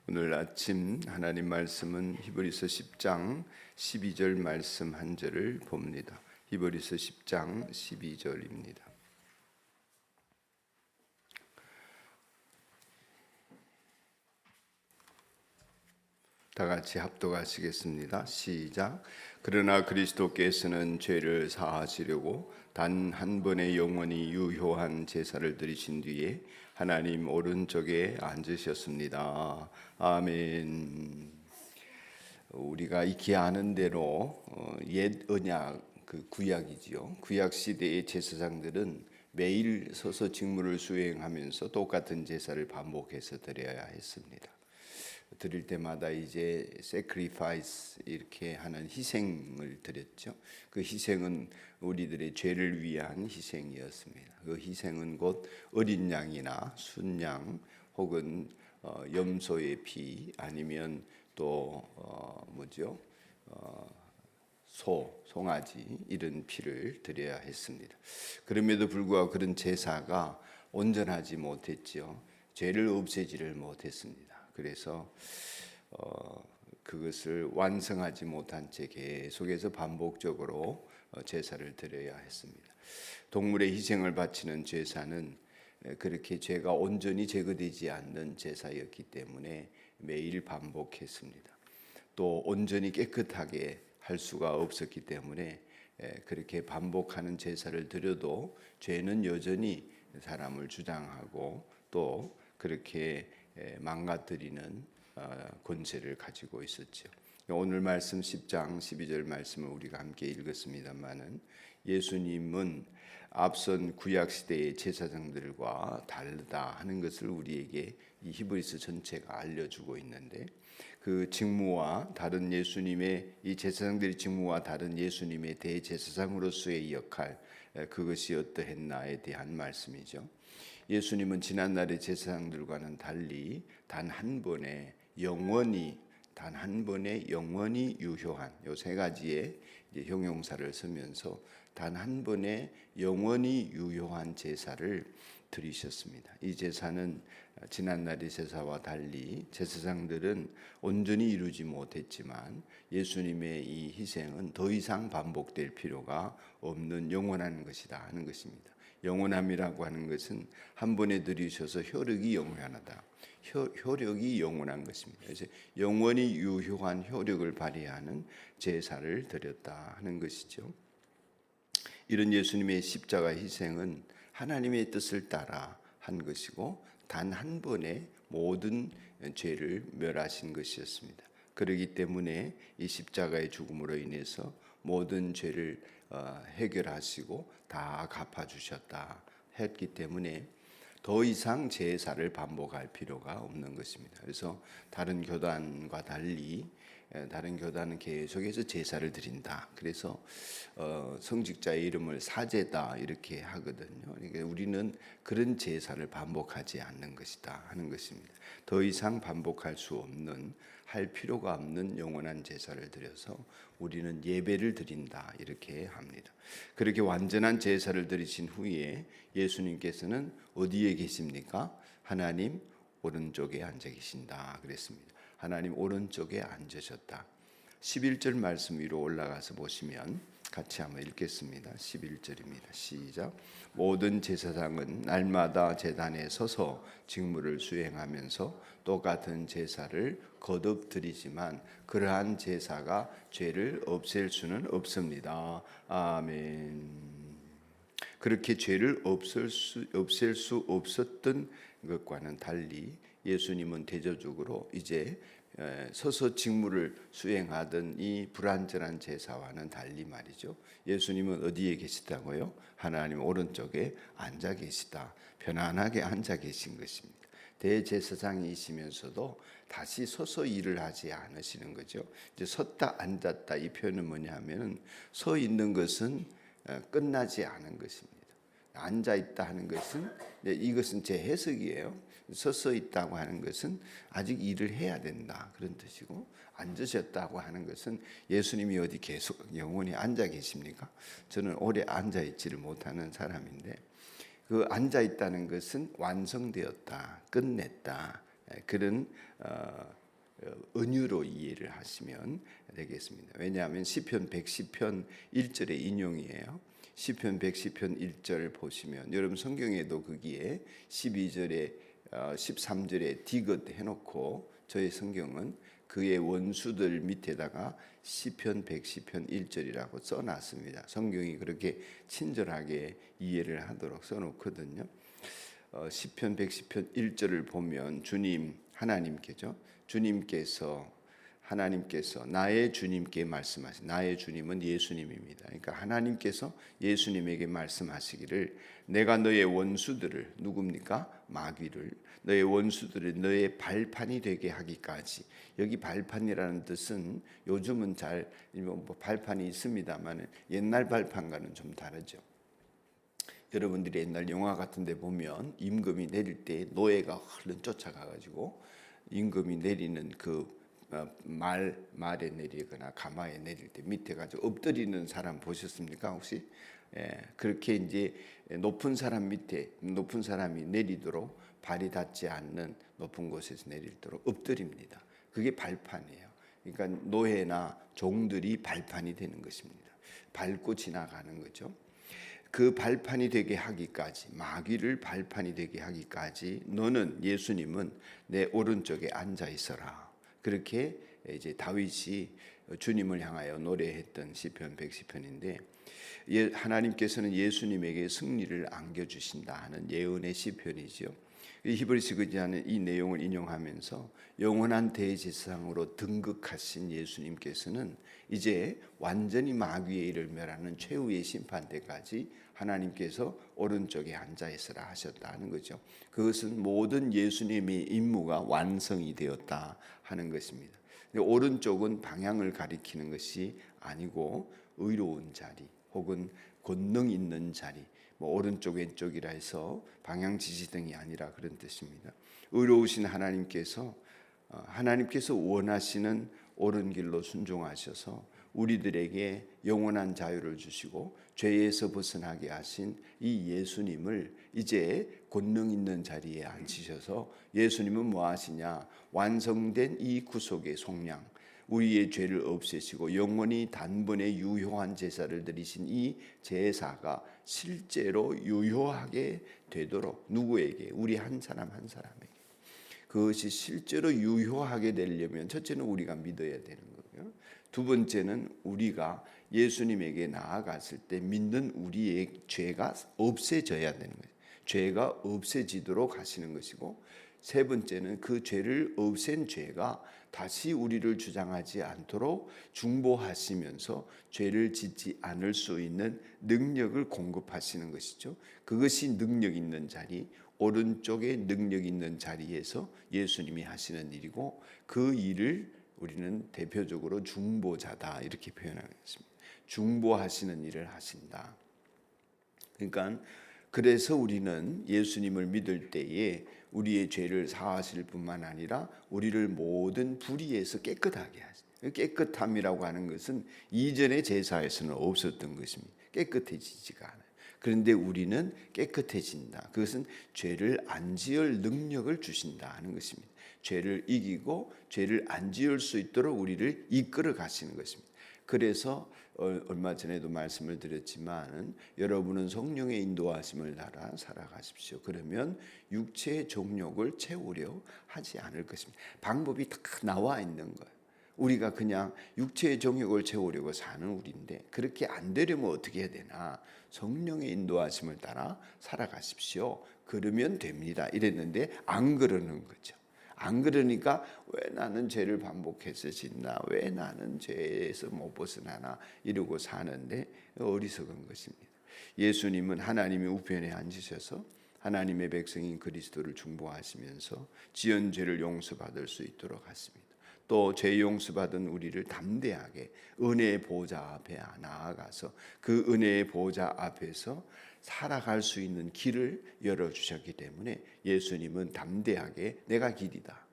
오늘 아침 하나님 말씀은 히브리서 10장 12절 말씀 한 절을 봅니다. 히브리서 10장 12절입니다. 다 같이 합독하시겠습니다. 시작. 그러나 그리스도께서는 죄를 사하시려고 단 한 번의 영원히 유효한 제사를 드리신 뒤에 하나님 오른쪽에 앉으셨습니다. 아멘. 우리가 익히 아는 대로 옛 언약 그 구약이지요. 구약 시대의 제사장들은 매일 서서 직무를 수행하면서 똑같은 제사를 반복해서 드려야 했습니다. 드릴 때마다 이제 sacrifice 이렇게 하는 희생을 드렸죠. 그 희생은 우리들의 죄를 위한 희생이었습니다. 그 희생은 곧 어린 양이나 순양 혹은 염소의 피 아니면 또 송아지 이런 피를 드려야 했습니다. 그럼에도 불구하고 그런 제사가 온전하지 못했죠. 죄를 없애지를 못했습니다. 그래서 그것을 완성하지 못한 채 계속해서 반복적으로 제사를 드려야 했습니다. 동물의 희생을 바치는 제사는 그렇게 죄가 온전히 제거되지 않는 제사였기 때문에 매일 반복했습니다. 또 온전히 깨끗하게 할 수가 없었기 때문에 그렇게 반복하는 제사를 드려도 죄는 여전히 사람을 주장하고 또 그렇게 망가뜨리는 권세를 가지고 있었죠. 오늘 말씀 10장 12절 말씀을 우리가 함께 읽었습니다마는 예수님은 앞선 구약 시대의 제사장들과 다르다 하는 것을 우리에게 이 히브리서 전체가 알려주고 있는데 그 직무와 다른 예수님의 이 제사장들의 직무와 다른 예수님의 대제사장으로서의 역할 그것이 어떠했나에 대한 말씀이죠. 예수님은 지난날의 제사장들과는 달리 단 한 번의 영원히 유효한 요 세 가지의 형용사를 쓰면서 단 한 번의 영원히 유효한 제사를 드리셨습니다. 이 제사는 지난날의 제사와 달리 제사장들은 온전히 이루지 못했지만 예수님의 이 희생은 더 이상 반복될 필요가 없는 영원한 것이다 하는 것입니다. 영원함이라고 하는 것은 한 번에 드리셔서 효력이 영원하다. 효력이 영원한 것입니다. 그래서 영원히 유효한 효력을 발휘하는 제사를 드렸다 하는 것이죠. 이런 예수님의 십자가 희생은 하나님의 뜻을 따라 한 것이고 단 한 번에 모든 죄를 멸하신 것이었습니다. 그렇기 때문에 이 십자가의 죽음으로 인해서 모든 죄를 해결하시고 다 갚아주셨다 했기 때문에 더 이상 제사를 반복할 필요가 없는 것입니다. 그래서 다른 교단과 달리 다른 교단은 계속해서 제사를 드린다. 그래서 성직자의 이름을 사제다 이렇게 하거든요. 그러니까 우리는 그런 제사를 반복하지 않는 것이다 하는 것입니다. 더 이상 반복할 수 없는 할 필요가 없는 영원한 제사를 드려서 우리는 예배를 드린다 이렇게 합니다. 그렇게 완전한 제사를 드리신 후에 예수님께서는 어디에 계십니까? 하나님 오른쪽에 앉아 계신다 그랬습니다. 하나님 오른쪽에 앉으셨다. 11절 말씀 위로 올라가서 보시면 같이 한번 읽겠습니다. 11절입니다. 시작. 모든 제사장은 날마다 제단에 서서 직무를 수행하면서 똑같은 제사를 거듭 드리지만 그러한 제사가 죄를 없앨 수는 없습니다. 아멘. 그렇게 죄를 없앨 수 없었던 것과는 달리 예수님은 대조적으로 이제 서서 직무를 수행하던 이 불완전한 제사와는 달리 말이죠. 예수님은 어디에 계시다고요? 하나님 오른쪽에 앉아 계시다. 편안하게 앉아 계신 것입니다. 대제사장이시면서도 다시 서서 일을 하지 않으시는 거죠. 이제 섰다 앉았다 이 표현은 뭐냐면은 서 있는 것은 끝나지 않은 것입니다. 앉아 있다 하는 것은 이것은 제 해석이에요. 서서 있다고 하는 것은 아직 일을 해야 된다 그런 뜻이고 앉으셨다고 하는 것은 예수님이 어디 계속 영원히 앉아 계십니까? 저는 오래 앉아 있지를 못하는 사람인데 그 앉아 있다는 것은 완성되었다, 끝냈다 그런 은유로 이해를 하시면 되겠습니다. 왜냐하면 시편 110편 1절의 인용이에요. 시편 110편 1절 보시면 여러분 성경에도 거기에 12절에 13절에 디귿 해놓고 저희 성경은 그의 원수들 밑에다가 시편 110편 1절이라고 써놨습니다. 성경이 그렇게 친절하게 이해를 하도록 써놓거든요. 시편 110편 1절을 보면 주님 하나님께서 나의 주님께 말씀하신, 나의 주님은 예수님입니다. 그러니까 하나님께서 예수님에게 말씀하시기를 내가 너의 원수들을, 누굽니까? 마귀를, 너의 원수들을 너의 발판이 되게 하기까지. 여기 발판이라는 뜻은 요즘은 잘 발판이 있습니다만 옛날 발판과는 좀 다르죠. 여러분들이 옛날 영화 같은 데 보면 임금이 내릴 때 노예가 얼른 쫓아가가지고 임금이 내리는 그 말에 내리거나 가마에 내릴 때 밑에 가지고 엎드리는 사람 보셨습니까 혹시? 그렇게 이제 높은 사람 밑에 높은 사람이 내리도록 발이 닿지 않는 높은 곳에서 내리도록 엎드립니다. 그게 발판이에요. 그러니까 노예나 종들이 발판이 되는 것입니다. 밟고 지나가는 거죠. 그 발판이 되게 하기까지, 마귀를 발판이 되게 하기까지 너는, 예수님은 내 오른쪽에 앉아 있어라. 그렇게 이제 다윗이 주님을 향하여 노래했던 시편 110편인데 하나님께서는 예수님에게 승리를 안겨주신다 하는 예언의 시편이죠. 히브리서 기자는 이 내용을 인용하면서 영원한 대제사장으로 등극하신 예수님께서는 이제 완전히 마귀의 일을 멸하는 최후의 심판 때까지 하나님께서 오른쪽에 앉아 있으라 하셨다는 거죠. 그것은 모든 예수님의 임무가 완성이 되었다 하는 것입니다. 오른쪽은 방향을 가리키는 것이 아니고 의로운 자리 혹은 권능 있는 자리, 오른쪽 왼쪽이라 해서 방향 지시등이 아니라 그런 뜻입니다. 의로우신 하나님께서 원하시는 옳은 길로 순종하셔서 우리들에게 영원한 자유를 주시고 죄에서 벗어나게 하신 이 예수님을 이제 권능 있는 자리에 앉히셔서 예수님은 뭐 하시냐? 완성된 이 구속의 속량, 우리의 죄를 없애시고 영원히 단번에 유효한 제사를 드리신 이 제사가 실제로 유효하게 되도록 누구에게? 우리 한 사람 한 사람에게. 그것이 실제로 유효하게 되려면 첫째는 우리가 믿어야 되는 거고요. 두 번째는 우리가 예수님에게 나아갔을 때 믿는 우리의 죄가 없애져야 되는 거예요. 죄가 없애지도록 하시는 것이고, 세 번째는 그 죄를 없앤 죄가 다시 우리를 주장하지 않도록 중보하시면서 죄를 짓지 않을 수 있는 능력을 공급하시는 것이죠. 그것이 능력 있는 자리, 오른쪽에 능력 있는 자리에서 예수님이 하시는 일이고, 그 일을 우리는 대표적으로 중보자다 이렇게 표현하겠습니다. 중보하시는 일을 하신다. 그러니까 그래서 우리는 예수님을 믿을 때에 우리의 죄를 사하실 뿐만 아니라 우리를 모든 불의에서 깨끗하게 하십니다. 깨끗함이라고 하는 것은 이전의 제사에서는 없었던 것입니다. 깨끗해지지가 않아요. 그런데 우리는 깨끗해진다. 그것은 죄를 안 지을 능력을 주신다 하는 것입니다. 죄를 이기고 죄를 안 지을 수 있도록 우리를 이끌어 가시는 것입니다. 그래서 얼마 전에도 말씀을 드렸지만 여러분은 성령의 인도하심을 따라 살아가십시오. 그러면 육체의 정욕을 채우려 하지 않을 것입니다. 방법이 다 나와 있는 거예요. 우리가 그냥 육체의 정욕을 채우려고 사는 우리인데 그렇게 안 되려면 어떻게 해야 되나? 성령의 인도하심을 따라 살아가십시오. 그러면 됩니다. 이랬는데 안 그러는 거죠. 안 그러니까 왜 나는 죄를 반복해서 짓나? 왜 나는 죄에서 못 벗어나나? 이러고 사는데 어리석은 것입니다. 예수님은 하나님의 우편에 앉으셔서 하나님의 백성인 그리스도를 중보하시면서 지은 죄를 용서받을 수 있도록 하십니다. 또 죄 용서받은 우리를 담대하게 은혜의 보좌 앞에 나아가서 그 은혜의 보좌 앞에서 살아갈 수 있는 길을 열어주셨기 때문에 예수님은 담대하게 내가 길이다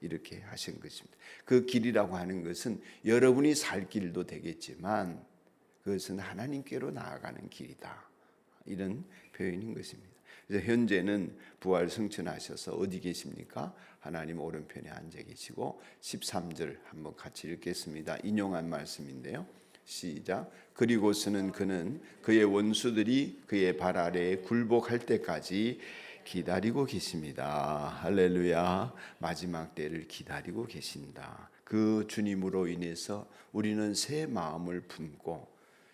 이렇게 하신 것입니다. 그 길이라고 하는 것은 여러분이 살 길도 되겠지만 그것은 하나님께로 나아가는 길이다, 이런 표현인 것입니다. 그래서 현재는 부활 승천하셔서 어디 계십니까? 하나님 오른편에 앉아 계시고 13절 한번 같이 읽겠습니다. 인용한 말씀인데요. 시작. 그리고서는 그는 그의 원수들이 그의 발 아래에 굴복할 때까지 기다리고 계십니다. 할렐루야. 마지막 때를 기다리고 계신다. 그 주님으로 인해서 우리는 새 마음을 품고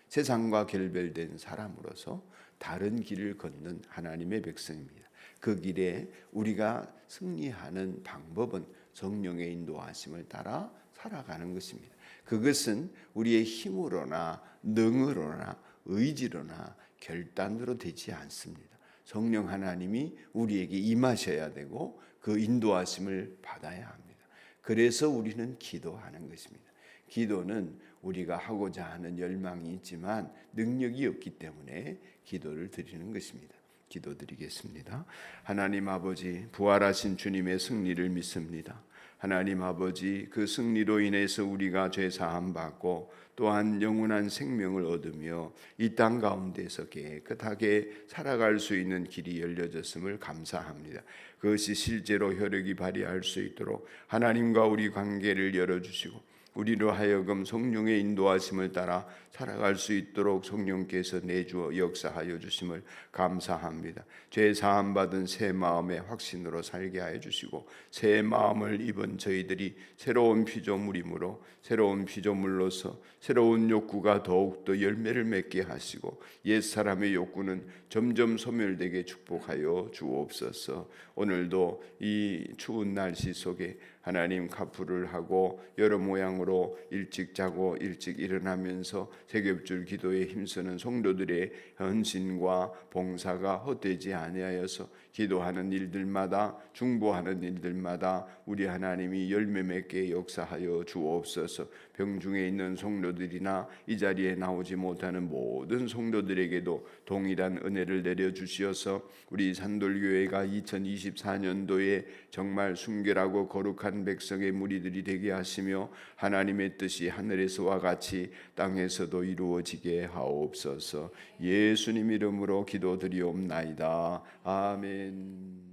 세상과 결별된 사람으로서 다른 길을 걷는 하나님의 백성입니다. 그 길에 우리가 승리하는 방법은 성령의 인도하심을 따라 살아가는 것입니다. 그것은 우리의 힘으로나 능으로나 의지로나 결단으로 되지 않습니다. 성령 하나님이 우리에게 임하셔야 되고 그 인도하심을 받아야 합니다. 그래서 우리는 기도하는 것입니다. 기도는 우리가 하고자 하는 열망이 있지만 능력이 없기 때문에 기도를 드리는 것입니다. 기도드리겠습니다. 하나님 아버지, 부활하신 주님의 승리를 믿습니다. 하나님 아버지, 그 승리로 인해서 우리가 죄 사함 받고 또한 영원한 생명을 얻으며 이 땅 가운데서 깨끗하게 살아갈 수 있는 길이 열려졌음을 감사합니다. 그것이 실제로 효력이 발휘할 수 있도록 하나님과 우리 관계를 열어주시고 우리로 하여금 성령의 인도하심을 따라 살아갈 수 있도록 성령께서 내주어 역사하여 주심을 감사합니다. 죄 사함 받은 새 마음의 확신으로 살게 하여 주시고 새 마음을 입은 저희들이 새로운 피조물이므로 새로운 피조물로서 새로운 욕구가 더욱더 열매를 맺게 하시고 옛사람의 욕구는 점점 소멸되게 축복하여 주옵소서. 오늘도 이 추운 날씨 속에 하나님 카풀을 하고 여러 모양으로 일찍 자고 일찍 일어나면서 세겹줄 기도에 힘쓰는 성도들의 헌신과 봉사가 헛되지 아니하여서 기도하는 일들마다 중보하는 일들마다 우리 하나님이 열매 맺게 역사하여 주옵소서. 병중에 있는 성도들이나 이 자리에 나오지 못하는 모든 성도들에게도 동일한 은혜를 내려주시어서 우리 산돌교회가 2024년도에 정말 순결하고 거룩한 백성의 무리들이 되게 하시며 하나님의 뜻이 하늘에서와 같이 땅에서도 이루어지게 하옵소서. 예수님 이름으로 기도드리옵나이다. 아멘.